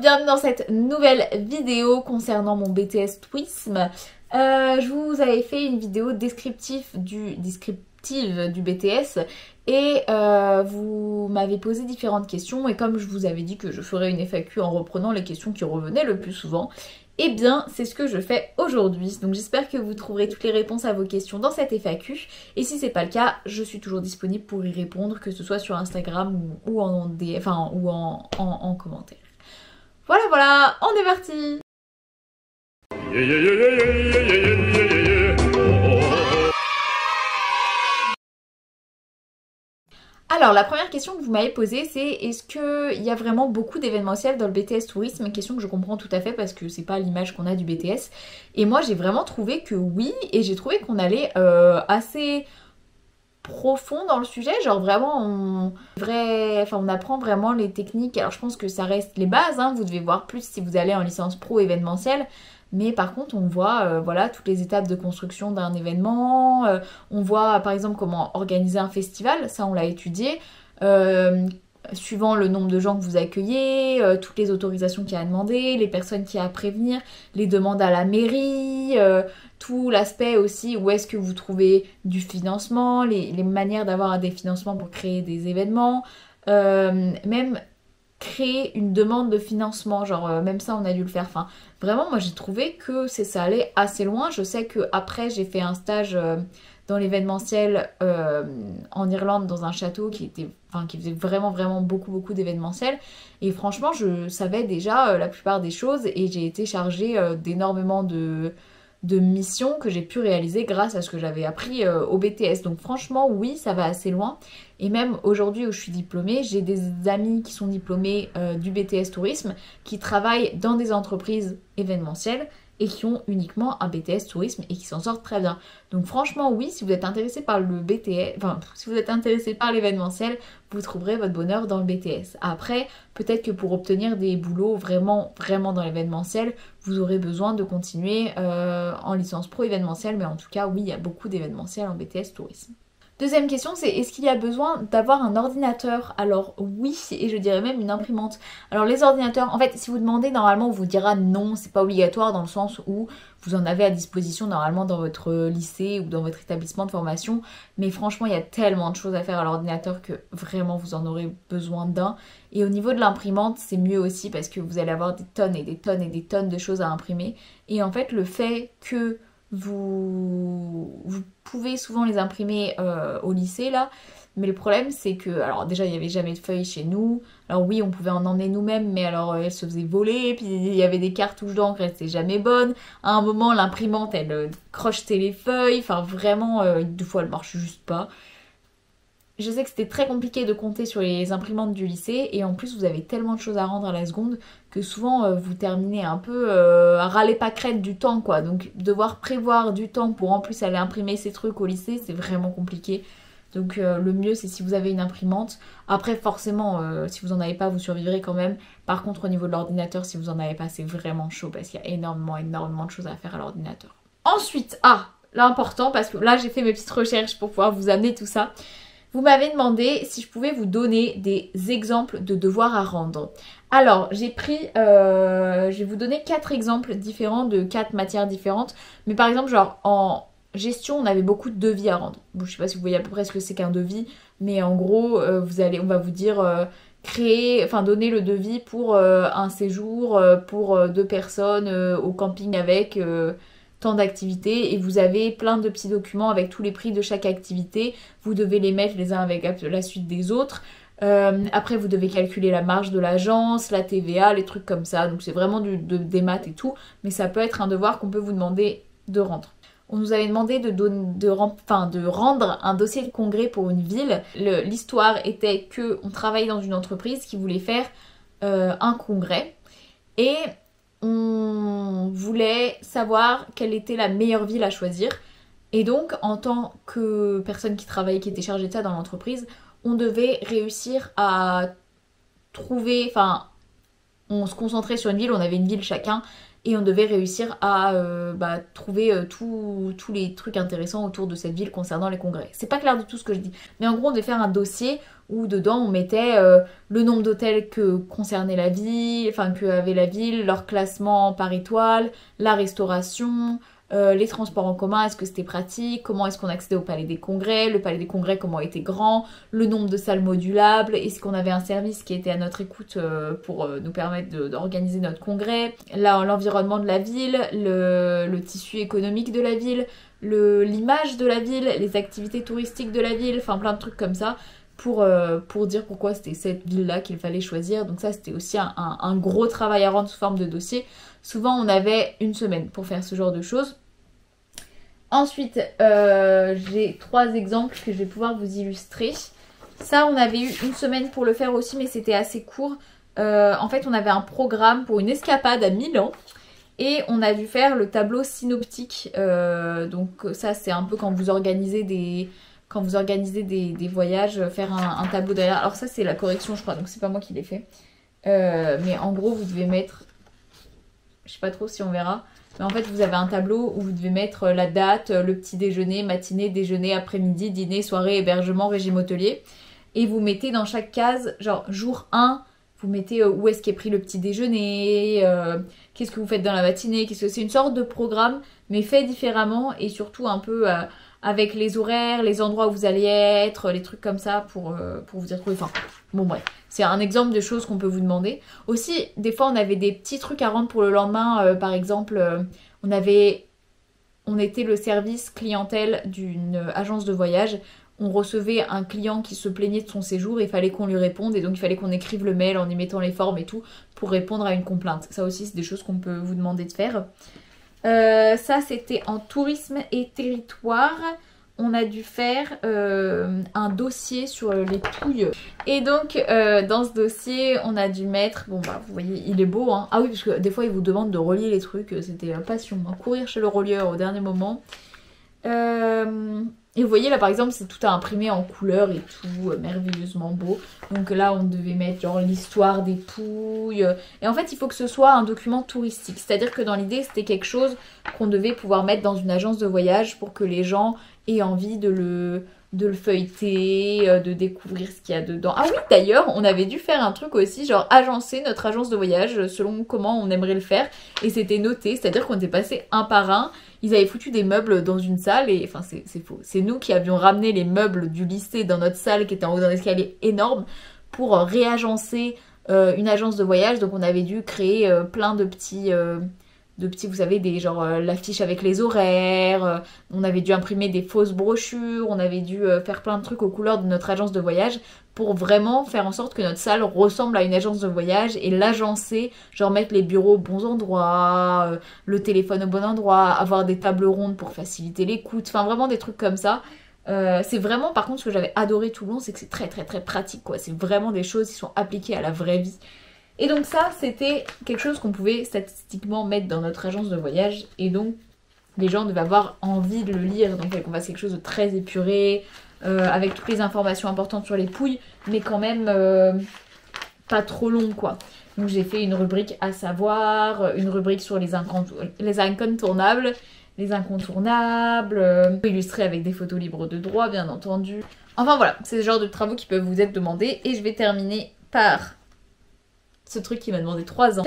bienvenue dans cette nouvelle vidéo concernant mon BTS Tourisme. Je vous avais fait une vidéo descriptive du BTS et vous m'avez posé différentes questions et comme je vous avais dit que je ferais une FAQ en reprenant les questions qui revenaient le plus souvent, eh bien c'est ce que je fais aujourd'hui. Donc j'espère que vous trouverez toutes les réponses à vos questions dans cette FAQ et si c'est pas le cas, je suis toujours disponible pour y répondre, que ce soit sur Instagram ou en commentaire. Voilà, on est parti. Alors la première question que vous m'avez posée, c'est est-ce qu'il y a vraiment beaucoup d'événementiels dans le BTS Tourisme? Une question que je comprends tout à fait parce que c'est pas l'image qu'on a du BTS. Et moi j'ai vraiment trouvé que oui, et j'ai trouvé qu'on allait assez profond dans le sujet, genre vraiment on apprend vraiment les techniques. Alors je pense que ça reste les bases, hein. Vous devez voir plus si vous allez en licence pro événementiel, mais par contre on voit voilà toutes les étapes de construction d'un événement, on voit par exemple comment organiser un festival, ça on l'a étudié, suivant le nombre de gens que vous accueillez, toutes les autorisations qu'il y a à demander, les personnes qu'il y a à prévenir, les demandes à la mairie, tout l'aspect aussi où est-ce que vous trouvez du financement, les manières d'avoir des financements pour créer des événements, même créer une demande de financement, genre même ça on a dû le faire. Enfin vraiment moi j'ai trouvé que ça allait assez loin. Je sais que après j'ai fait un stage dans l'événementiel en Irlande dans un château qui faisait vraiment beaucoup d'événementiel et franchement je savais déjà la plupart des choses et j'ai été chargée d'énormément de missions que j'ai pu réaliser grâce à ce que j'avais appris au BTS. Donc franchement oui, ça va assez loin. Et même aujourd'hui où je suis diplômée, j'ai des amis qui sont diplômés du BTS Tourisme qui travaillent dans des entreprises événementielles et qui ont uniquement un BTS Tourisme et qui s'en sortent très bien. Donc franchement oui, si vous êtes intéressé par le BTS, si vous êtes intéressé par l'événementiel, vous trouverez votre bonheur dans le BTS. Après, peut-être que pour obtenir des boulots vraiment dans l'événementiel, vous aurez besoin de continuer en licence pro événementiel, mais en tout cas oui, il y a beaucoup d'événementiel en BTS Tourisme. Deuxième question, c'est est-ce qu'il y a besoin d'avoir un ordinateur? Alors oui, et je dirais même une imprimante. Alors les ordinateurs, en fait, si vous demandez, normalement on vous dira non, c'est pas obligatoire dans le sens où vous en avez à disposition normalement dans votre lycée ou dans votre établissement de formation. Mais franchement, il y a tellement de choses à faire à l'ordinateur que vraiment vous en aurez besoin d'un. Et au niveau de l'imprimante, c'est mieux aussi parce que vous allez avoir des tonnes et des tonnes de choses à imprimer. Et en fait, le fait que vous pouvez souvent les imprimer au lycée là, mais le problème c'est que, alors déjà il n'y avait jamais de feuilles chez nous, alors oui on pouvait en emmener nous-mêmes mais alors elles se faisaient voler, puis il y avait des cartouches d'encre, elles étaient jamais bonnes, à un moment l'imprimante elle crochetait les feuilles, enfin vraiment deux fois elle marche juste pas. Je sais que c'était très compliqué de compter sur les imprimantes du lycée et en plus vous avez tellement de choses à rendre à la seconde que souvent vous terminez un peu à râler pas crête du temps quoi. Donc devoir prévoir du temps pour en plus aller imprimer ces trucs au lycée c'est vraiment compliqué. Donc le mieux c'est si vous avez une imprimante. Après forcément si vous en avez pas vous survivrez quand même. Par contre au niveau de l'ordinateur si vous en avez pas c'est vraiment chaud parce qu'il y a énormément de choses à faire à l'ordinateur. Ensuite, l'important parce que là j'ai fait mes petites recherches pour pouvoir vous amener tout ça. Vous m'avez demandé si je pouvais vous donner des exemples de devoirs à rendre. Alors, je vais vous donner 4 exemples différents de 4 matières différentes. Mais par exemple, genre en gestion, on avait beaucoup de devis à rendre. Bon, je sais pas si vous voyez à peu près ce que c'est qu'un devis, mais en gros, on va vous dire donner le devis pour un séjour pour 2 personnes au camping avec tant d'activités et vous avez plein de petits documents avec tous les prix de chaque activité. Vous devez les mettre les uns avec la suite des autres. Après vous devez calculer la marge de l'agence, la TVA, les trucs comme ça. Donc c'est vraiment des maths et tout. Mais ça peut être un devoir qu'on peut vous demander de rendre. On nous avait demandé de rendre un dossier de congrès pour une ville. L'histoire était qu'on travaillait dans une entreprise qui voulait faire un congrès. Et on voulait savoir quelle était la meilleure ville à choisir. Et donc, en tant que personne qui travaillait, qui était chargée de ça dans l'entreprise, on devait réussir à trouver... on se concentrait sur une ville, on avait une ville chacun. et on devait réussir à trouver tous les trucs intéressants autour de cette ville concernant les congrès. C'est pas clair du tout ce que je dis, mais en gros on devait faire un dossier où dedans on mettait le nombre d'hôtels que concernait la ville, enfin que avait la ville, leur classement par étoile, la restauration, les transports en commun, est-ce que c'était pratique, comment est-ce qu'on accédait au palais des congrès, le palais des congrès comment était grand, le nombre de salles modulables, est-ce qu'on avait un service qui était à notre écoute pour nous permettre d'organiser notre congrès, l'environnement de la ville, le tissu économique de la ville, l'image de la ville, les activités touristiques de la ville, enfin plein de trucs comme ça pour dire pourquoi c'était cette ville-là qu'il fallait choisir. Donc ça c'était aussi un gros travail à rendre sous forme de dossier. Souvent on avait une semaine pour faire ce genre de choses. Ensuite, j'ai 3 exemples que je vais pouvoir vous illustrer. Ça, on avait eu une semaine pour le faire aussi, mais c'était assez court. En fait, on avait un programme pour une escapade à Milan. Et on a dû faire le tableau synoptique. Donc ça, c'est un peu quand vous organisez des voyages, faire un tableau derrière. Alors ça, c'est la correction, je crois, donc c'est pas moi qui l'ai fait. Mais en gros, vous devez mettre... Je sais pas trop si on verra... Mais en fait, vous avez un tableau où vous devez mettre la date, le petit déjeuner, matinée, déjeuner, après-midi, dîner, soirée, hébergement, régime hôtelier. Et vous mettez dans chaque case, genre jour 1, vous mettez où est-ce qu'est pris le petit déjeuner, qu'est-ce que vous faites dans la matinée, qu'est-ce que c'est une sorte de programme, mais fait différemment et surtout un peu avec les horaires, les endroits où vous allez être, les trucs comme ça pour vous y retrouver. Enfin, bon bref, c'est un exemple de choses qu'on peut vous demander. Aussi, des fois, on avait des petits trucs à rendre pour le lendemain. Par exemple, on était le service clientèle d'une agence de voyage. On recevait un client qui se plaignait de son séjour et il fallait qu'on lui réponde. Et donc, il fallait qu'on écrive le mail en y mettant les formes et tout pour répondre à une complainte. Ça aussi, c'est des choses qu'on peut vous demander de faire. Ça, c'était en tourisme et territoire. On a dû faire un dossier sur les pouilles. Et donc, dans ce dossier, on a dû mettre... Bon, bah, vous voyez, il est beau, hein. Ah oui, parce que des fois, ils vous demandent de relier les trucs. C'était passion, hein. Courir chez le relieur au dernier moment. Et vous voyez, là, par exemple, c'est tout à imprimer en couleur et tout, merveilleusement beau. Donc là, on devait mettre, genre, l'histoire des pouilles. Et en fait, il faut que ce soit un document touristique. C'est-à-dire que dans l'idée, c'était quelque chose qu'on devait pouvoir mettre dans une agence de voyage pour que les gens aient envie de le feuilleter, de découvrir ce qu'il y a dedans. Ah oui, d'ailleurs, on avait dû faire un truc aussi, genre agencer notre agence de voyage selon comment on aimerait le faire. Et c'était noté, c'est-à-dire qu'on était passé un par un. Ils avaient foutu des meubles dans une salle et... Enfin, c'est faux. C'est nous qui avions ramené les meubles du lycée dans notre salle qui était en haut d'un escalier énorme pour réagencer une agence de voyage. Donc on avait dû créer plein de petits, vous savez, des genre l'affiche avec les horaires. On avait dû imprimer des fausses brochures. On avait dû faire plein de trucs aux couleurs de notre agence de voyage pour vraiment faire en sorte que notre salle ressemble à une agence de voyage et l'agencer, genre mettre les bureaux aux bons endroits, le téléphone au bon endroit, avoir des tables rondes pour faciliter l'écoute, enfin vraiment des trucs comme ça. C'est vraiment, par contre, ce que j'avais adoré tout le long, c'est que c'est très très très pratique, quoi. C'est vraiment des choses qui sont appliquées à la vraie vie. Et donc ça, c'était quelque chose qu'on pouvait statistiquement mettre dans notre agence de voyage et donc les gens devaient avoir envie de le lire, donc il fallait qu'on fasse quelque chose de très épuré, avec toutes les informations importantes sur les pouilles, mais quand même pas trop long, quoi. Donc j'ai fait une rubrique à savoir, une rubrique sur les incontournables, illustré avec des photos libres de droit, bien entendu. Enfin voilà, c'est le genre de travaux qui peuvent vous être demandés. Et je vais terminer par ce truc qui m'a demandé 3 ans.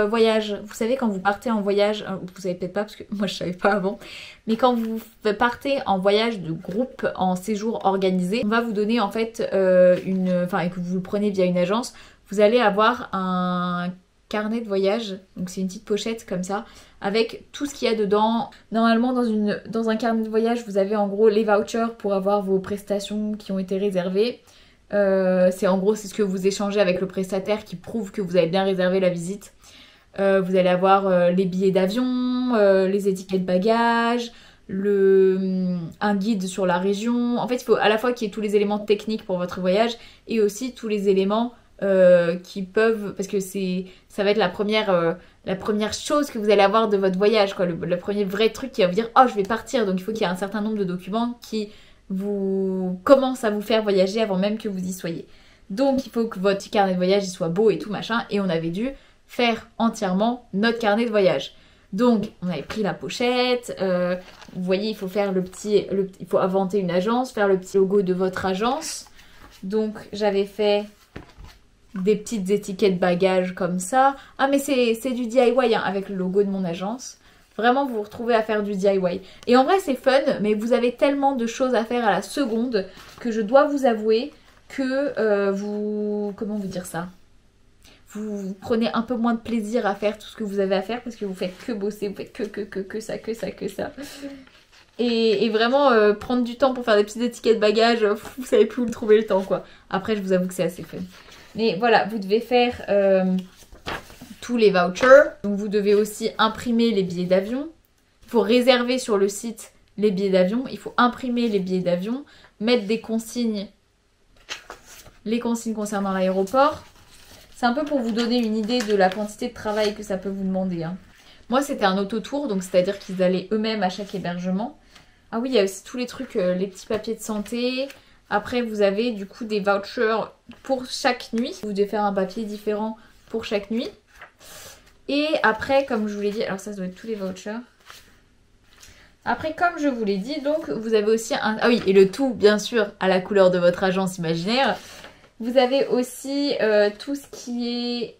Voyage, vous savez quand vous partez en voyage, vous savez peut-être pas parce que moi je savais pas avant, mais quand vous partez en voyage de groupe, en séjour organisé, on va vous donner en fait et que vous le prenez via une agence, vous allez avoir un carnet de voyage, donc c'est une petite pochette comme ça, avec tout ce qu'il y a dedans. Normalement dans un carnet de voyage, vous avez en gros les vouchers pour avoir vos prestations qui ont été réservées. C'est ce que vous échangez avec le prestataire qui prouve que vous avez bien réservé la visite. Vous allez avoir les billets d'avion, les étiquettes bagages, un guide sur la région. En fait, il faut à la fois qu'il y ait tous les éléments techniques pour votre voyage et aussi tous les éléments qui peuvent... Parce que ça va être la première chose que vous allez avoir de votre voyage, quoi. Le premier vrai truc qui va vous dire « Oh, je vais partir !» Donc il faut qu'il y ait un certain nombre de documents qui vous commence à vous faire voyager avant même que vous y soyez. Donc il faut que votre carnet de voyage il soit beau et tout machin, et on avait dû faire entièrement notre carnet de voyage. Donc, on avait pris la pochette, vous voyez, il faut faire il faut inventer une agence, faire le petit logo de votre agence. Donc, j'avais fait des petites étiquettes bagages comme ça. Ah, mais c'est du DIY hein, avec le logo de mon agence. Vraiment, vous vous retrouvez à faire du DIY. Et en vrai, c'est fun, mais vous avez tellement de choses à faire à la seconde que je dois vous avouer que vous... Comment vous dire ça ? Vous prenez un peu moins de plaisir à faire tout ce que vous avez à faire parce que vous faites que bosser, vous faites que ça. Et vraiment, prendre du temps pour faire des petites étiquettes bagages, vous savez plus où trouver le temps quoi. Après, je vous avoue que c'est assez fun. Mais voilà, vous devez faire tous les vouchers. Donc vous devez aussi imprimer les billets d'avion. Il faut réserver sur le site les billets d'avion. Il faut imprimer les billets d'avion, mettre des consignes, les consignes concernant l'aéroport. C'est un peu pour vous donner une idée de la quantité de travail que ça peut vous demander. Hein. Moi, c'était un autotour, donc c'est-à-dire qu'ils allaient eux-mêmes à chaque hébergement. Ah oui, il y a aussi tous les trucs, les petits papiers de santé. Après, vous avez du coup des vouchers pour chaque nuit. Vous devez faire un papier différent pour chaque nuit. Et après, comme je vous l'ai dit, alors ça doit être tous les vouchers. Après, comme je vous l'ai dit, donc vous avez aussi un... Ah oui, et le tout, bien sûr, à la couleur de votre agence imaginaire. Vous avez aussi tout ce qui est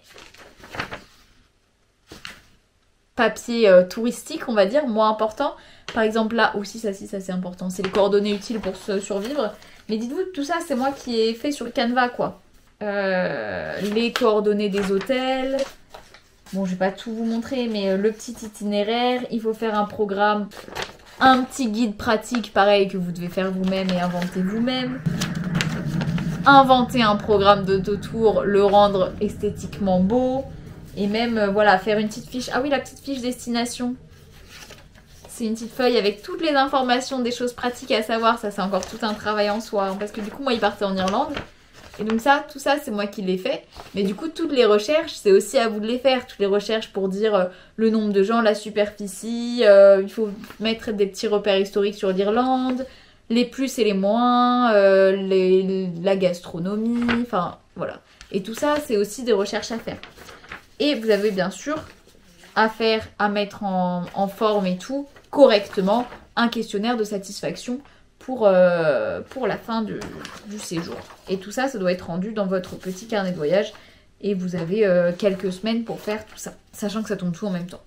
papier touristique, on va dire, moins important. Par exemple, là aussi, ça c'est important. C'est les coordonnées utiles pour survivre. Mais dites-vous, tout ça, c'est moi qui ai fait sur le Canva, quoi. Les coordonnées des hôtels. Bon, je vais pas tout vous montrer, mais le petit itinéraire. Il faut faire un programme, un petit guide pratique, pareil, que vous devez faire vous-même et inventer vous-même. Inventer un programme d'autotour, le rendre esthétiquement beau. Et même, voilà, faire une petite fiche. Ah oui, la petite fiche destination. C'est une petite feuille avec toutes les informations, des choses pratiques à savoir. Ça, c'est encore tout un travail en soi. Hein, parce que du coup, moi, il partait en Irlande. Et donc ça, tout ça, c'est moi qui l'ai fait. Mais du coup, toutes les recherches, c'est aussi à vous de les faire. Toutes les recherches pour dire le nombre de gens, la superficie. Il faut mettre des petits repères historiques sur l'Irlande. Les plus et les moins, la gastronomie, enfin voilà. Et tout ça, c'est aussi des recherches à faire. Et vous avez bien sûr à mettre en forme et tout, correctement, un questionnaire de satisfaction pour la fin du séjour. Et tout ça, ça doit être rendu dans votre petit carnet de voyage. Et vous avez quelques semaines pour faire tout ça, sachant que ça tombe tout en même temps.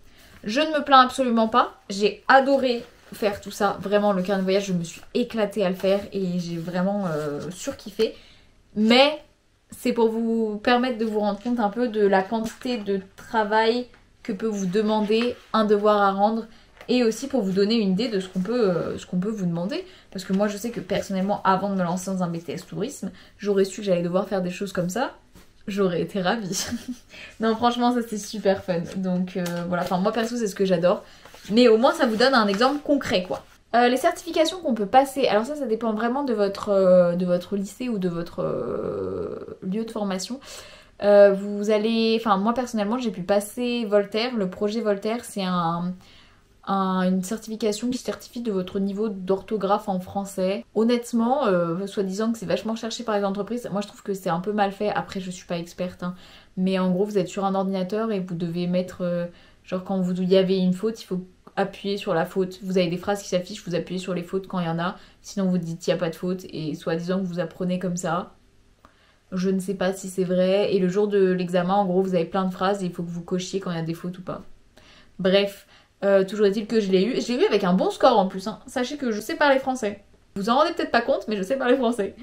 Je ne me plains absolument pas, j'ai adoré faire tout ça, vraiment le carnet de voyage, je me suis éclatée à le faire et j'ai vraiment surkiffé, mais c'est pour vous permettre de vous rendre compte un peu de la quantité de travail que peut vous demander un devoir à rendre et aussi pour vous donner une idée de ce qu'on peut vous demander, parce que moi je sais que personnellement avant de me lancer dans un BTS tourisme, j'aurais su que j'allais devoir faire des choses comme ça, j'aurais été ravie. Non franchement ça c'est super fun, donc voilà, enfin moi perso c'est ce que j'adore. Mais au moins ça vous donne un exemple concret quoi. Les certifications qu'on peut passer, alors ça dépend vraiment de votre lycée ou de votre lieu de formation. Vous allez, enfin moi personnellement j'ai pu passer Voltaire. Le projet Voltaire c'est une certification qui certifie de votre niveau d'orthographe en français. Honnêtement, soi-disant que c'est vachement recherché par les entreprises, moi je trouve que c'est un peu mal fait. Après je suis pas experte hein. Mais en gros vous êtes sur un ordinateur et vous devez mettre... genre quand il y avait une faute, il faut appuyer sur la faute. Vous avez des phrases qui s'affichent, vous appuyez sur les fautes quand il y en a. Sinon vous dites il n'y a pas de faute et soi-disant que vous apprenez comme ça. Je ne sais pas si c'est vrai. Et le jour de l'examen, en gros, vous avez plein de phrases et il faut que vous cochiez quand il y a des fautes ou pas. Bref, toujours est-il que je l'ai eu. Je l'ai eu avec un bon score en plus. Hein. Sachez que je sais parler français. Vous en rendez peut-être pas compte, mais je sais parler français.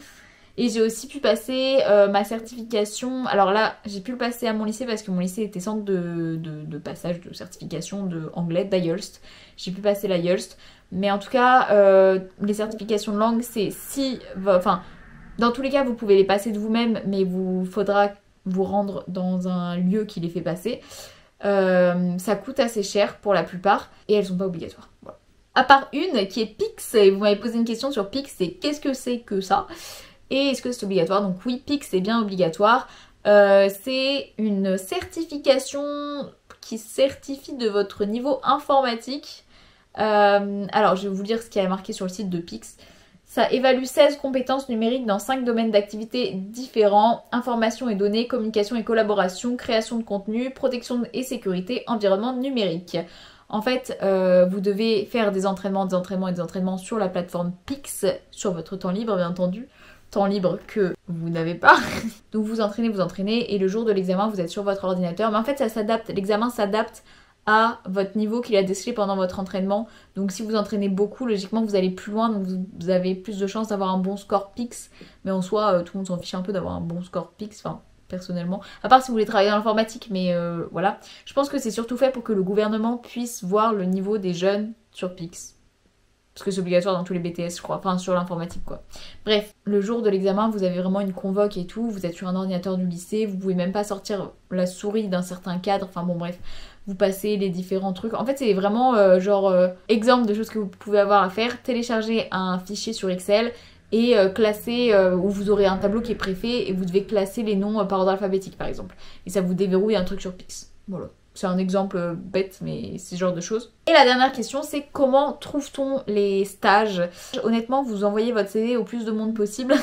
Et j'ai aussi pu passer ma certification. Alors là, j'ai pu le passer à mon lycée parce que mon lycée était centre de passage de certification de anglais, d'IELTS. J'ai pu passer l'IELTS. Mais en tout cas, les certifications de langue, c'est si... Enfin, dans tous les cas, vous pouvez les passer de vous-même, mais il faudra vous rendre dans un lieu qui les fait passer. Ça coûte assez cher pour la plupart et elles sont pas obligatoires. Voilà. À part une qui est Pix, et vous m'avez posé une question sur Pix, c'est qu'est-ce que c'est que ça ? Et est-ce que c'est obligatoire? Donc oui, Pix c'est bien obligatoire. C'est une certification qui certifie de votre niveau informatique. Alors je vais vous lire ce qui est marqué sur le site de Pix. Ça évalue 16 compétences numériques dans 5 domaines d'activité différents, information et données, communication et collaboration, création de contenu, protection et sécurité, environnement numérique. En fait, vous devez faire des entraînements sur la plateforme Pix, sur votre temps libre bien entendu. Temps libre que vous n'avez pas. Donc vous entraînez et le jour de l'examen vous êtes sur votre ordinateur. Mais en fait ça s'adapte, l'examen s'adapte à votre niveau qu'il a décelé pendant votre entraînement. Donc si vous entraînez beaucoup, logiquement vous allez plus loin, donc vous avez plus de chances d'avoir un bon score Pix. Mais en soi, tout le monde s'en fiche un peu d'avoir un bon score Pix, enfin personnellement. À part si vous voulez travailler dans l'informatique, mais voilà. Je pense que c'est surtout fait pour que le gouvernement puisse voir le niveau des jeunes sur Pix. Parce que c'est obligatoire dans tous les BTS, je crois. Enfin, sur l'informatique, quoi. Bref, le jour de l'examen, vous avez vraiment une convoque et tout. Vous êtes sur un ordinateur du lycée. Vous pouvez même pas sortir la souris d'un certain cadre. Enfin, bon, bref. Vous passez les différents trucs. En fait, c'est vraiment exemple de choses que vous pouvez avoir à faire. Télécharger un fichier sur Excel et classer, où vous aurez un tableau qui est préfet et vous devez classer les noms par ordre alphabétique, par exemple. Et ça vous déverrouille un truc sur Pix. Voilà. C'est un exemple bête, mais c'est ce genre de choses. Et la dernière question, c'est comment trouve-t-on les stages? Honnêtement, vous envoyez votre CV au plus de monde possible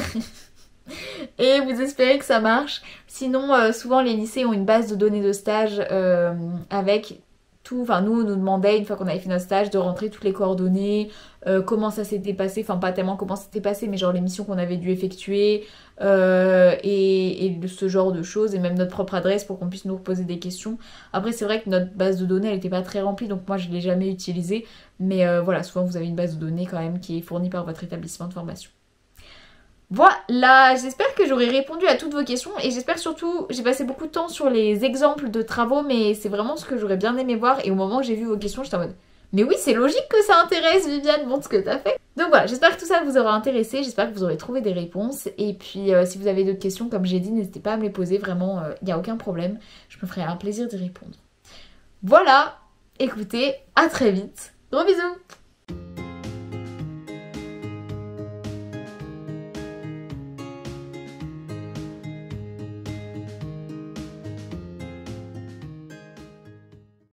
et vous espérez que ça marche. Sinon, souvent les lycées ont une base de données de stage avec tout. Enfin, nous, on nous demandait, une fois qu'on avait fait notre stage, de rentrer toutes les coordonnées, comment ça s'était passé. Enfin, pas tellement comment ça s'était passé, mais genre les missions qu'on avait dû effectuer et ce genre de choses. Et même notre propre adresse pour qu'on puisse nous poser des questions. Après, c'est vrai que notre base de données, elle n'était pas très remplie, donc moi, je ne l'ai jamais utilisée. Mais voilà, souvent, vous avez une base de données quand même qui est fournie par votre établissement de formation. Voilà, j'espère que j'aurai répondu à toutes vos questions et j'espère surtout, j'ai passé beaucoup de temps sur les exemples de travaux mais c'est vraiment ce que j'aurais bien aimé voir et au moment où j'ai vu vos questions j'étais en mode mais oui c'est logique que ça intéresse Viviane, montre ce que t'as fait. Donc voilà, j'espère que tout ça vous aura intéressé, j'espère que vous aurez trouvé des réponses et puis si vous avez d'autres questions comme j'ai dit n'hésitez pas à me les poser, vraiment il n'y a aucun problème, je me ferai un plaisir d'y répondre. Voilà, écoutez, à très vite, gros bisous.